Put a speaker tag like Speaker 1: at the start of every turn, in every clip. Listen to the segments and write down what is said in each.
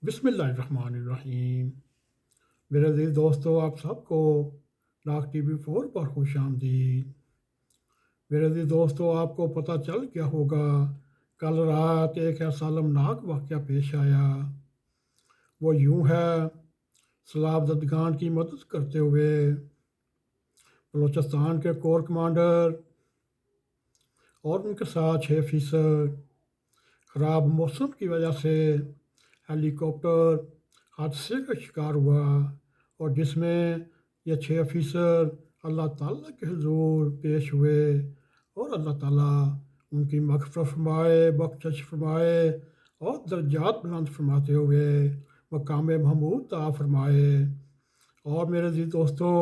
Speaker 1: بسم اللہ الرحمن الرحیم۔ میرے عزیز دوستو، آپ سب کو ڈاک ٹی وی 4 پر خوش آمدید۔ میرے عزیز دوستو، آپ کو پتہ چل گیا ہوگا کل رات ایک ایسا المناک واقعہ پیش آیا۔ وہ یوں ہے، سیلاب زدگان کی مدد کرتے ہوئے بلوچستان کے کور کمانڈر اور ان کے ساتھ 6 افسر خراب موسم کی وجہ سے ہیلی کاپٹر حادثے کا شکار ہوا، اور جس میں یہ 6 افسر اللہ تعالیٰ کے حضور پیش ہوئے، اور اللہ تعالیٰ ان کی مغفرت فرمائے، بخشش فرمائے اور درجات بلند فرماتے ہوئے مقام محمود عطا فرمائے۔ اور میرے عزیز دوستو،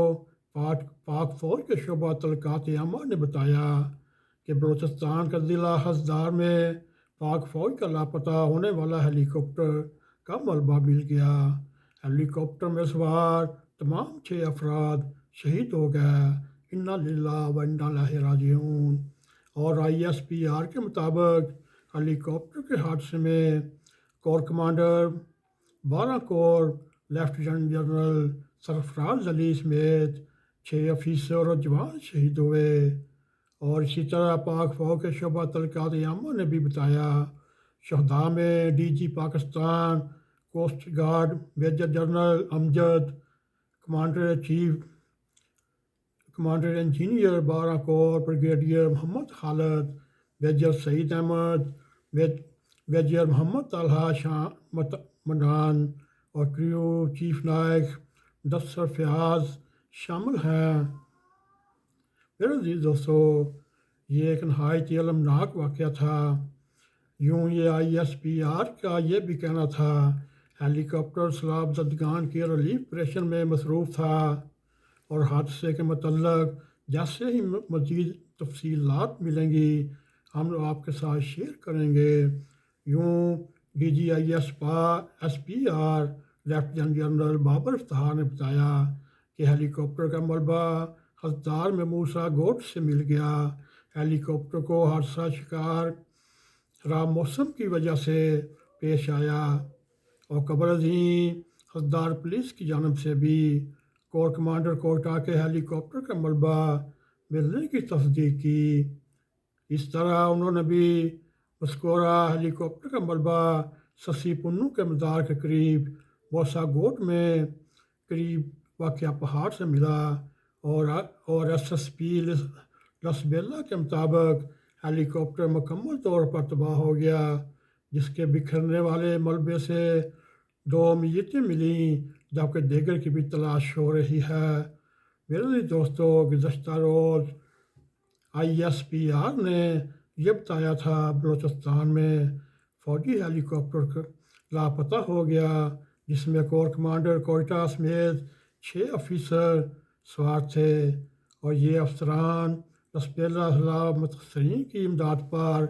Speaker 1: پاک فوج کے شعبہ تلقات عامہ نے بتایا کہ بلوچستان کا ضلع ہزدار میں پاک فوج کا لاپتہ ہونے والا ہیلی کاپٹر کا ملبہ مل گیا۔ ہیلی کاپٹر میں سوار تمام 6 افراد شہید ہو گئے۔ انا للہ و انا الیہ راجعون۔ اور ISPR کے مطابق ہیلی کاپٹر کے حادثے میں کور کمانڈر 12 کور لیفٹیننٹ جنرل سرفراز علی سمیت 6 افسر اور جوان شہید ہوئے۔ اور اسی طرح پاک فوج کے شعبہ تلقات عامہ نے بھی بتایا، شہداء میں DG Pakistan coast guard major general Amjad, commander chief commander engineer 12 corps brigadier Muhammad Khalid, major Saeed Ahmed, major Muhammad Talha Shah Madan اور کریو چیف نائک دسر فیاض شامل ہیں۔ میرے عزیز دوستو، یہ ایک نہایت ہی المناک واقعہ تھا۔ یوں یہ ISPR کا یہ بھی کہنا تھا، ہیلی کاپٹر سیلاب زدگان کی ریلیف آپریشن میں مصروف تھا، اور حادثے کے متعلق جیسے ہی مزید تفصیلات ملیں گی ہم آپ کے ساتھ شیئر کریں گے۔ یوں DG ISPR lieutenant general Babar Iftikhar نے بتایا کہ ہیلی کاپٹر کا ملبہ ہزدار میں موسیٰ گوٹ سے مل گیا۔ ہیلی کاپٹر کو حادثہ شکار خراب موسم کی وجہ سے پیش آیا، اور قبر ازیں ہزدار پولیس کی جانب سے بھی کور کمانڈر کوئٹہ کے ہیلی کاپٹر کا ملبہ ملنے کی تصدیق کی۔ اس طرح انہوں نے بھی مذکورہ ہیلی کاپٹر کا ملبہ سسی پنو کے مزار کے قریب موسیٰ گوٹ میں قریب واقع پہاڑ سے ملا، اور SSP لسبیلا کے مطابق ہیلی کاپٹر مکمل طور پر تباہ ہو گیا، جس کے بکھرنے والے ملبے سے 2 میتیں ملیں، جبکہ دیگر کی بھی تلاش ہو رہی ہے۔ میرے دوستو، گزشتہ روز ISPR نے یہ بتایا تھا بلوچستان میں فوجی ہیلی کاپٹر لاپتہ ہو گیا، جس میں کور کمانڈر کوئٹہ سمیت 6 افسر سوار تھے، اور یہ افسران لسبیلا اضلاع متاثرین کی امداد پر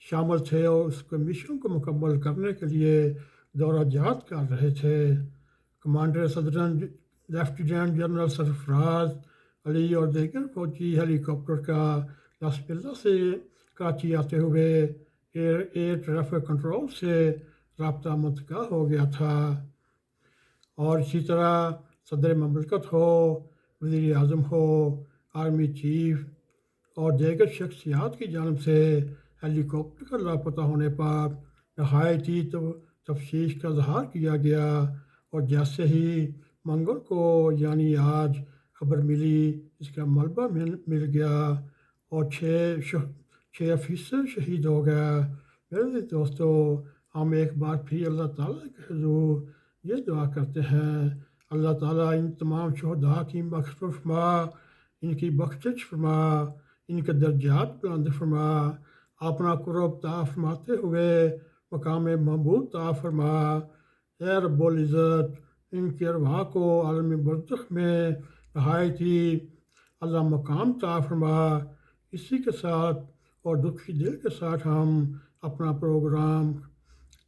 Speaker 1: شامل تھے اور اس کے مشن کو مکمل کرنے کے لیے دورہ جات کر رہے تھے۔ کمانڈر صدرن لیفٹیننٹ جنرل سرفراز علی اور دیگر فوجی ہیلی کاپٹر کا لسبیلا سے کراچی آتے ہوئے ایئر ٹریفک کنٹرول سے رابطہ منقطع ہو گیا تھا، اور اسی طرح صدر مملکت ہو، وزیر اعظم ہو، آرمی چیف اور دیگر شخصیات کی جانب سے ہیلی کاپٹر کا لاپتہ ہونے پر نہایت ہی تشویش کا اظہار کیا گیا، اور جیسے ہی منگل کو یعنی آج خبر ملی اس کا ملبہ مل گیا اور 6 افسر شہید ہو گیا۔ میرے دوستو، ہم ایک بار پھر اللہ تعالیٰ کے حضور یہ دعا کرتے ہیں، اللہ تعالیٰ ان تمام شہداء کی مغفرت فرما، ان کی بخشش فرما، ان کے درجات بلند فرما، اپنا قرب عطا فرماتے ہوئے مقام محمود عطا فرما۔ اے رب العزت، ان کی ارواح کو عالم برزخ میں نہایت ہی اعلیٰ مقام عطا فرما۔ اسی کے ساتھ اور دکھی دل کے ساتھ ہم اپنا پروگرام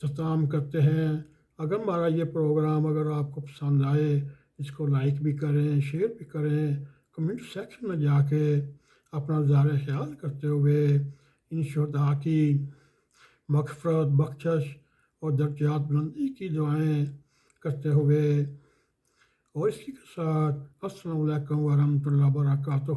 Speaker 1: اختتام کرتے ہیں۔ اگر ہمارا یہ پروگرام اگر آپ کو پسند آئے، اس کو لائک بھی کریں، شیئر بھی کریں، کمنٹ سیکشن میں جا کے اپنا اظہار خیال کرتے ہوئے ان شہداء کی مغفرت، بخشش اور درجات بلندی کی دعائیں کرتے ہوئے، اور اسی کے ساتھ السلام علیکم ورحمۃ اللہ وبرکاتہ۔